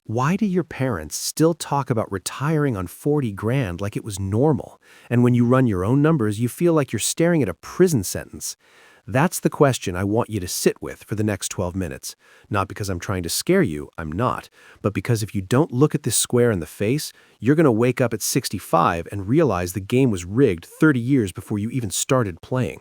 Why do your parents still talk about retiring on 40 grand like it was normal? And when you run your own numbers, you feel like you're staring at a prison sentence. That's the question I want you to sit with for the next 12 minutes. Not because I'm trying to scare you, I'm not, but because if you don't look at this square in the face, you're going to wake up at 65 and realize the game was rigged 30 years before you even started playing.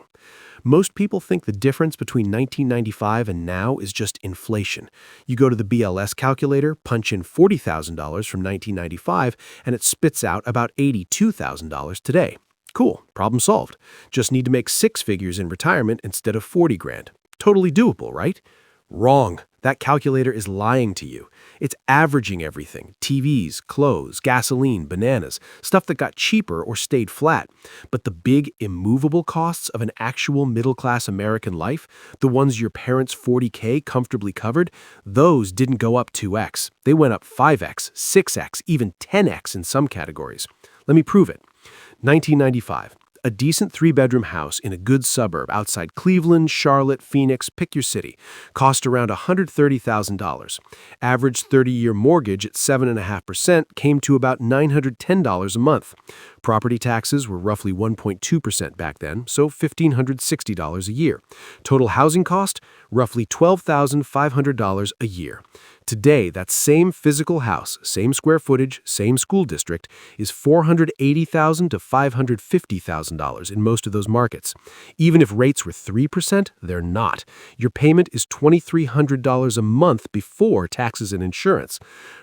Most people think the difference between 1995 and now is just inflation. You go to the BLS calculator, punch in $40,000 from 1995, and it spits out about $82,000 today. Cool, problem solved. Just need to make six figures in retirement instead of 40 grand. Totally doable, right? Wrong. That calculator is lying to you. It's averaging everything: TVs, clothes, gasoline, bananas, stuff that got cheaper or stayed flat. But the big, immovable costs of an actual middle-class American life, the ones your parents' 40K comfortably covered, those didn't go up 2x. They went up 5x, 6x, even 10x in some categories. Let me prove it. 1995. A decent three-bedroom house in a good suburb outside Cleveland, Charlotte, Phoenix, pick your city, cost around $130,000. Average 30-year mortgage at 7.5% came to about $910 a month. Property taxes were roughly 1.2% back then, so $1,560 a year. Total housing cost, roughly $12,500 a year. Today, that same physical house, same square footage, same school district, is $480,000 to $550,000 in most of those markets. Even if rates were 3%, they're not. Your payment is $2,300 a month before taxes and insurance.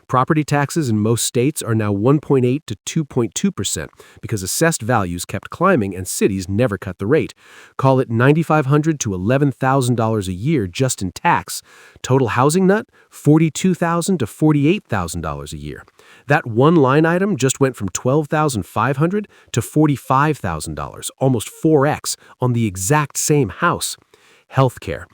Property taxes in most states are now 1.8 to 2.2% because assessed values kept climbing and cities never cut the rate. Call it $9,500 to $11,000 a year just in tax. Total housing nut, $42,000 to $48,000 a year. That one line item just went from $12,500 to $45,000, almost 4x, on the exact same house. Healthcare.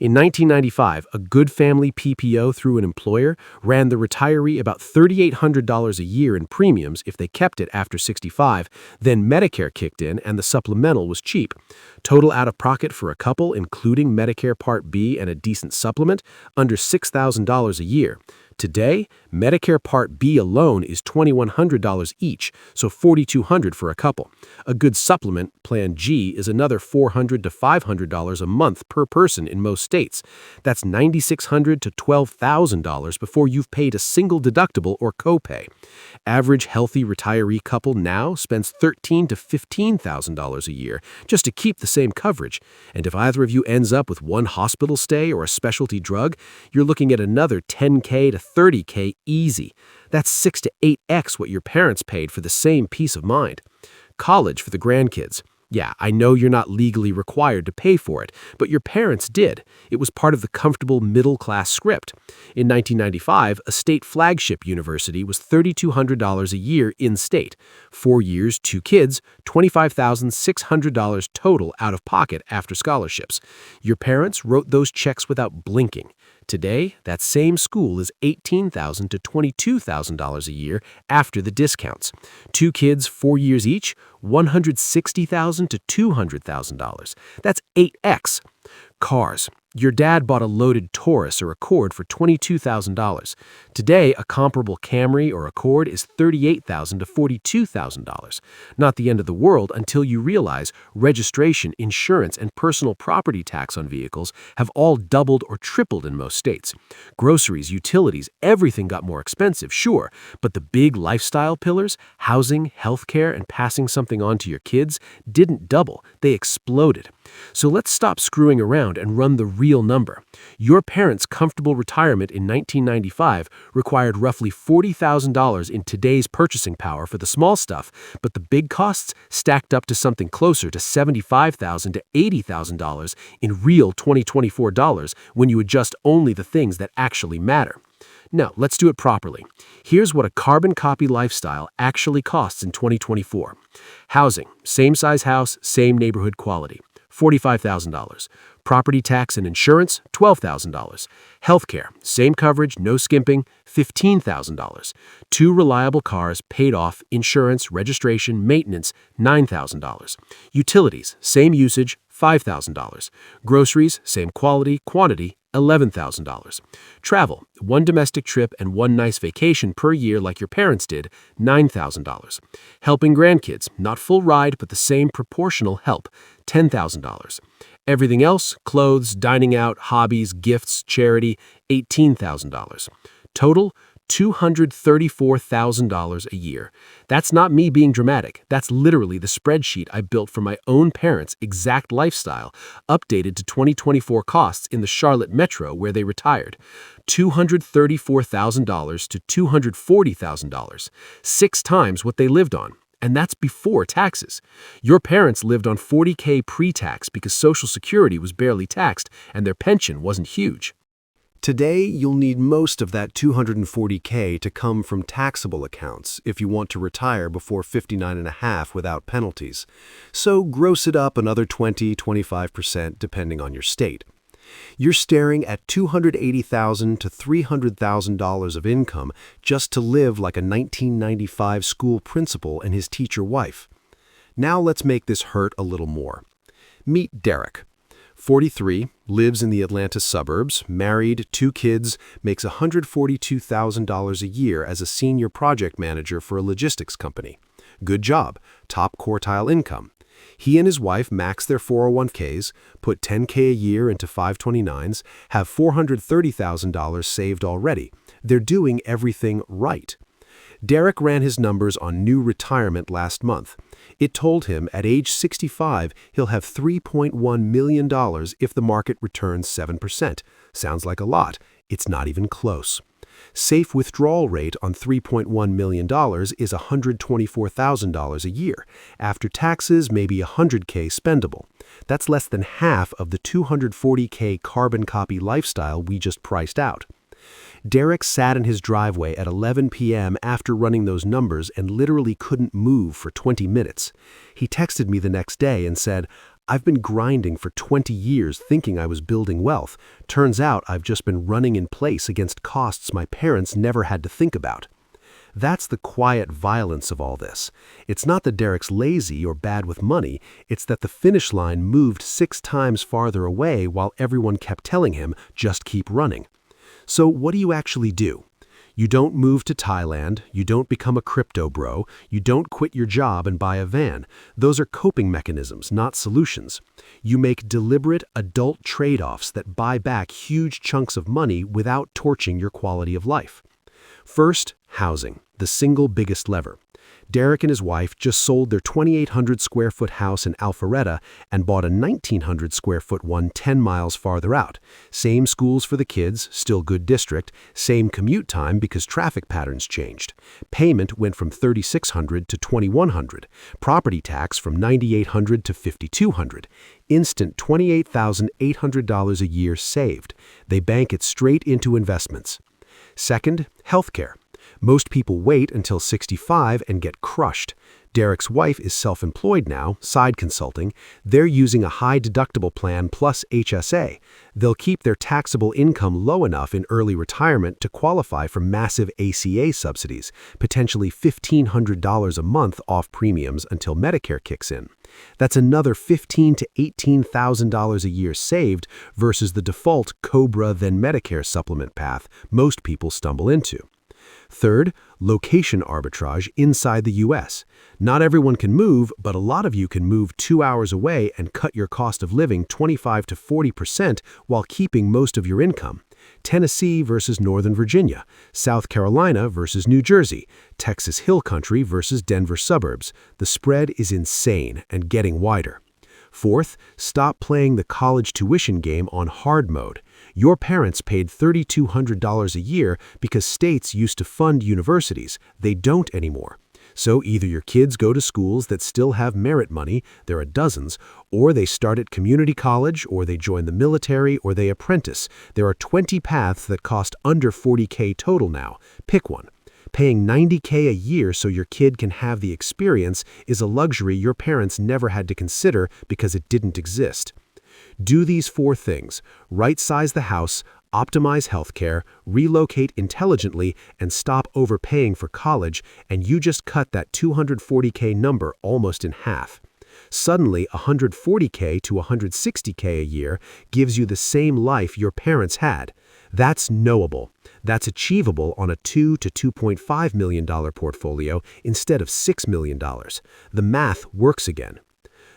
In 1995, a good family PPO through an employer ran the retiree about $3,800 a year in premiums if they kept it after 65. Then Medicare kicked in and the supplemental was cheap. Total out-of-pocket for a couple, including Medicare Part B and a decent supplement, under $6,000 a year. Today, Medicare Part B alone is $2,100 each, so $4,200 for a couple. A good supplement, Plan G, is another $400 to $500 a month per person in most states. That's $9,600 to $12,000 before you've paid a single deductible or copay. Average healthy retiree couple now spends $13,000 to $15,000 a year just to keep the same coverage. And if either of you ends up with one hospital stay or a specialty drug, you're looking at another $10K to $30K easy. That's 6 to 8x what your parents paid for the same peace of mind. College for the grandkids. Yeah, I know you're not legally required to pay for it, but your parents did. It was part of the comfortable middle-class script. In 1995, a state flagship university was $3,200 a year in-state. 4 years, 2 kids, $25,600 total out of pocket after scholarships. Your parents wrote those checks without blinking. Today, that same school is $18,000 to $22,000 a year after the discounts. 2 kids, 4 years each, $160,000 to $200,000. That's 8x. Cars. Your dad bought a loaded Taurus or Accord for $22,000. Today, a comparable Camry or Accord is $38,000 to $42,000. Not the end of the world until you realize registration, insurance, and personal property tax on vehicles have all doubled or tripled in most states. Groceries, utilities, everything got more expensive, sure, but the big lifestyle pillars, housing, healthcare, and passing something on to your kids, didn't double. They exploded. So let's stop screwing around and run the real number. Your parents' comfortable retirement in 1995 required roughly $40,000 in today's purchasing power for the small stuff, but the big costs stacked up to something closer to $75,000 to $80,000 in real 2024 dollars when you adjust only the things that actually matter. Now, let's do it properly. Here's what a carbon copy lifestyle actually costs in 2024. Housing, same size house, same neighborhood quality, $45,000. Property tax and insurance, $12,000. Healthcare, same coverage, no skimping, $15,000. 2 reliable cars, paid off, insurance, registration, maintenance, $9,000. Utilities, same usage, $5,000. Groceries, same quality, quantity, $11,000. Travel, one domestic trip and one nice vacation per year like your parents did, $9,000. Helping grandkids, not full ride but the same proportional help, $10,000. Everything else, clothes, dining out, hobbies, gifts, charity, $18,000. Total, $234,000 a year. That's not me being dramatic. That's literally the spreadsheet I built for my own parents' exact lifestyle, updated to 2024 costs in the Charlotte Metro where they retired. $234,000 to $240,000, 6 times what they lived on. And that's before taxes. Your parents lived on $40K pre-tax because Social Security was barely taxed and their pension wasn't huge. Today, you'll need most of that $240K to come from taxable accounts if you want to retire before 59.5 without penalties. So gross it up another 20–25% depending on your state. You're staring at $280,000 to $300,000 of income just to live like a 1995 school principal and his teacher wife. Now let's make this hurt a little more. Meet Derek. 43, lives in the Atlanta suburbs, married, 2 kids, makes $142,000 a year as a senior project manager for a logistics company. Good job, top quartile income. He and his wife max their 401ks, put $10K a year into 529s, have $430,000 saved already. They're doing everything right. Derek ran his numbers on new retirement last month. It told him at age 65 he'll have $3.1 million if the market returns 7%. Sounds like a lot. It's not even close. Safe withdrawal rate on $3.1 million is $124,000 a year. After taxes, maybe $100K spendable. That's less than half of the $240K carbon copy lifestyle we just priced out. Derek sat in his driveway at 11 p.m. after running those numbers and literally couldn't move for 20 minutes. He texted me the next day and said, "I've been grinding for 20 years thinking I was building wealth. Turns out I've just been running in place against costs my parents never had to think about." That's the quiet violence of all this. It's not that Derek's lazy or bad with money, it's that the finish line moved 6 times farther away while everyone kept telling him, just keep running. So what do you actually do? You don't move to Thailand, you don't become a crypto bro, you don't quit your job and buy a van. Those are coping mechanisms, not solutions. You make deliberate adult trade-offs that buy back huge chunks of money without torching your quality of life. First, housing, the single biggest lever. Derek and his wife just sold their 2,800 square foot house in Alpharetta and bought a 1,900 square foot one 10 miles farther out. Same schools for the kids, still good district, same commute time because traffic patterns changed. Payment went from $3,600 to $2,100. Property tax from $9,800 to $5,200. Instant $28,800 a year saved. They bank it straight into investments. Second, healthcare. Most people wait until 65 and get crushed. Derek's wife is self-employed now, side consulting. They're using a high deductible plan plus HSA. They'll keep their taxable income low enough in early retirement to qualify for massive ACA subsidies, potentially $1,500 a month off premiums until Medicare kicks in. That's another $15,000 to $18,000 a year saved versus the default COBRA then Medicare supplement path most people stumble into. Third, location arbitrage inside the U.S. Not everyone can move, but a lot of you can move 2 hours away and cut your cost of living 25 to 40% while keeping most of your income. Tennessee versus Northern Virginia, South Carolina versus New Jersey, Texas Hill Country versus Denver suburbs. The spread is insane and getting wider. Fourth, stop playing the college tuition game on hard mode. Your parents paid $3,200 a year because states used to fund universities. They don't anymore. So either your kids go to schools that still have merit money, there are dozens, or they start at community college, or they join the military, or they apprentice. There are 20 paths that cost under $40K total now. Pick one. Paying $90K a year so your kid can have the experience is a luxury your parents never had to consider because it didn't exist. Do these 4 things: right-size the house, optimize healthcare, relocate intelligently, and stop overpaying for college, and you just cut that $240K number almost in half. Suddenly, 140K to 160K a year gives you the same life your parents had. That's knowable. That's achievable on a $2 to $2.5 million portfolio instead of $6 million. The math works again.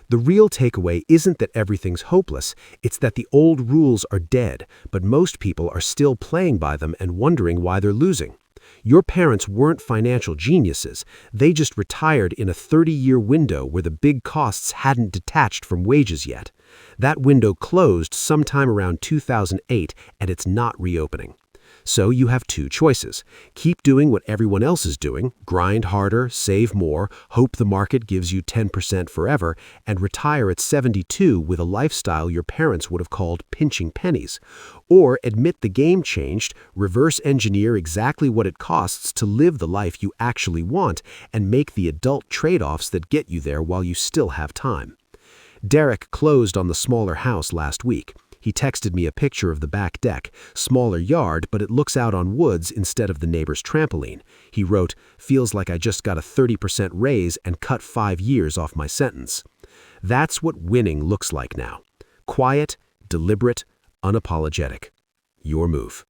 The real takeaway isn't that everything's hopeless, it's that the old rules are dead, but most people are still playing by them and wondering why they're losing. Your parents weren't financial geniuses. They just retired in a 30-year window where the big costs hadn't detached from wages yet. That window closed sometime around 2008, and it's not reopening. So you have two choices. Keep doing what everyone else is doing, grind harder, save more, hope the market gives you 10% forever, and retire at 72 with a lifestyle your parents would have called pinching pennies. Or admit the game changed, reverse engineer exactly what it costs to live the life you actually want, and make the adult trade-offs that get you there while you still have time. Derek closed on the smaller house last week. He texted me a picture of the back deck, smaller yard, but it looks out on woods instead of the neighbor's trampoline. He wrote, "Feels like I just got a 30% raise and cut 5 years off my sentence." That's what winning looks like now. Quiet, deliberate, unapologetic. Your move.